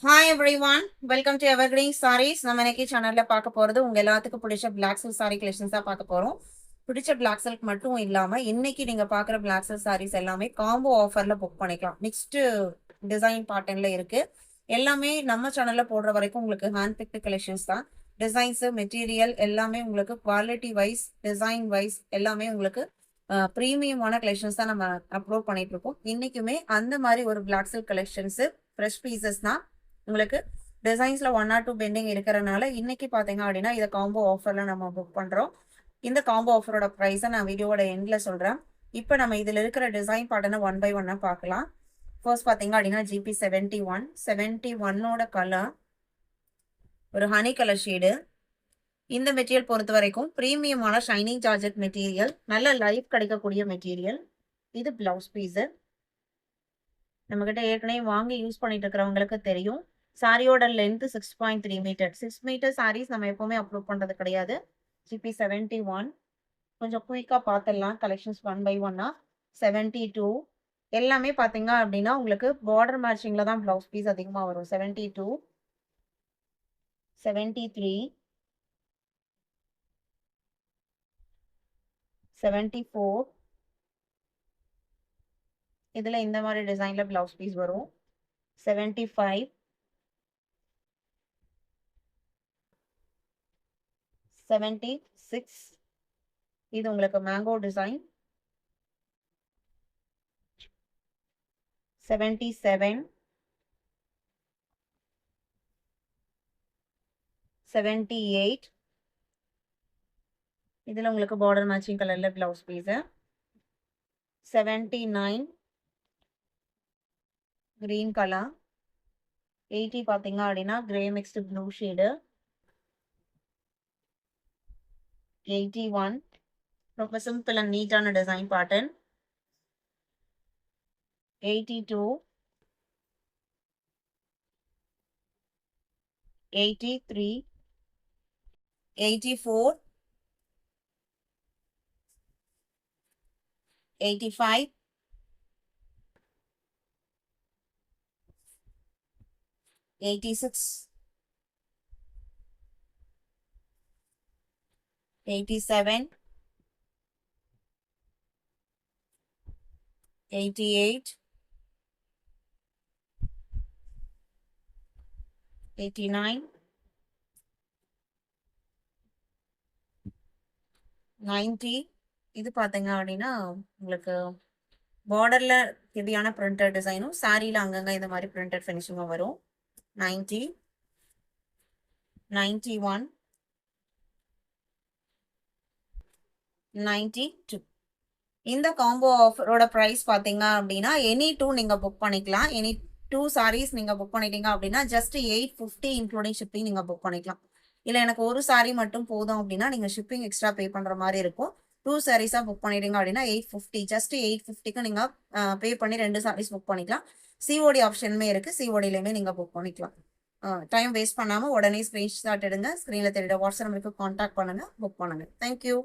Hi everyone, welcome to evergreen sarees. நம்ம இன்னைக்கு சேனல்ல பார்க்க போறது உங்க எல்லாத்துக்கும் பிடிச்ச பிளாக் சில்க் சாரி கலெக்ஷன்ஸ் தான் பார்க்க போறோம். பிடிச்ச பிளாக் சில்க் மட்டும் இல்லாம இன்னைக்கு நீங்க பாக்குற பிளாக் சில்க் சாரீஸ் எல்லாமே காம்போ ஆஃபர்ல புக் பண்ணிக்கலாம். மிக்ஸ்டு டிசைன் பேட்டர்ன்ல இருக்கு. எல்லாமே நம்ம சேனல்ல போடுற வரைக்கும் உங்களுக்கு ஹேண்ட் பிக்டு கலெக்ஷன்ஸ் தான். டிசைன்ஸ் மெட்டீரியல் எல்லாமே உங்களுக்கு குவாலிட்டி வைஸ் டிசைன் வைஸ் எல்லாமே உங்களுக்கு ப்ரீமியமான கலெக்ஷன்ஸ் தான் நம்ம அப்லோட் பண்ணிட்டு இருக்கோம். இன்னைக்குமே அந்த மாதிரி ஒரு black silk collections fresh pieces தான். உங்களுக்கு டிசைன்ஸ்ல 1 or 2 பெண்டிங் இருக்கிறனால இன்னைக்கு பாத்தீங்க அப்படின்னா இதை காம்போ ஆஃபர்ல நம்ம புக் பண்றோம். இந்த காம்போ ஆஃபரோட ப்ரைஸை நான் வீடியோட எண்ட்ல சொல்றேன். இப்போ நம்ம இதுல இருக்கிற டிசைன் பாட்டனை 1 by 1 பார்க்கலாம். ஃபர்ஸ்ட் பாத்தீங்க அப்படின்னா GP 71 கலர் ஒரு ஹனி கலர் ஷேடு. இந்த மெட்டீரியல் பொறுத்த வரைக்கும் ப்ரீமியமான ஷைனிங் ஜார்ஜெட் மெட்டீரியல், நல்ல லைஃப் கிடைக்கக்கூடிய மெட்டீரியல். இது பிளவுஸ் பீஸ். நம்ம கிட்ட ஏற்கனவே வாங்கி யூஸ் பண்ணிட்டு இருக்கிறவங்களுக்கு தெரியும். சாரியோட லென்த் 6.3 மீட்டர். 6 மீட்டர் சாரீஸ் நம்ம எப்பவுமே அப்லோட் பண்றது கிடையாது. GP 71 கொஞ்சம் குயிக்கா பார்த்துடலாம். கலெக்ஷன்ஸ் 1 by 1 72 எல்லாமே பாத்தீங்க அப்படின்னா உங்களுக்கு பார்டர் மேட்சிங்ல தான் பிளவுஸ் பீஸ் அதிகமா வரும். 72 73 74 இதுல இந்த மாதிரி டிசைன்ல பிளவுஸ் பீஸ் வரும். 75 76 இது உங்களுக்கு மேங்கோ டிசைன். 77 78 இதுல உங்களுக்கு பார்டர் மேட்சிங் கலர்ல பிளவுஸ் பீஸ். 79 green colour. 80 பாத்தீங்க அப்படின்னா கிரே மிக்ஸ்டு ப்ளூ ஷேடு. 81 ரொம்ப சிம்பிள் அண்ட் நீட்டான டிசைன் பேட்டர்ன். 82 83 84 85 86 87 88 89 90 இது பாத்தீங்க அப்படின்னா உங்களுக்கு பார்டர்ல ஹெவியான பிரிண்டட் டிசைனும் சாரியில அங்கங்க இந்த மாதிரி பிரிண்டட் ஃபினிஷிங்கும் வரும். 90 91 92 இந்த காம்போ ஆஃபரோட ப்ரைஸ் பாத்தீங்க அப்படின்னா எனி 2 நீங்க புக் பண்ணிக்கலாம். எனி 2 சாரீஸ் நீங்க புக் பண்ணிட்டீங்க அப்படின்னா ஜஸ்ட் 850 இன்க்ளூடிங் ஷிப்பிங் நீங்க புக் பண்ணிக்கலாம். இல்ல எனக்கு ஒரு சாரி மட்டும் போதும் அப்படின்னா நீங்க ஷிப்பிங் எக்ஸ்ட்ரா பே பண்ற மாதிரி இருக்கும். 2 சாரீஸா புக் பண்ணிட்டீங்க அப்படின்னா 850, ஜஸ்ட் 850க்கு நீங்க பே பண்ணி 2 சாரீஸ் புக் பண்ணிக்கலாம். சிஓடி ஆப்ஷனுமே இருக்கு. சிஓடிலையுமே நீங்க புக் பண்ணிக்கலாம். டைம் வேஸ்ட் பண்ணாம உடனே ஸ்கிரீன்ஷாட் எடுங்க. ஸ்கிரீன்ல தெரியுற வாட்ஸ்அப் நம்பருக்கு கான்டாக்ட் பண்ணுங்க, புக் பண்ணுங்க. தேங்க்யூ.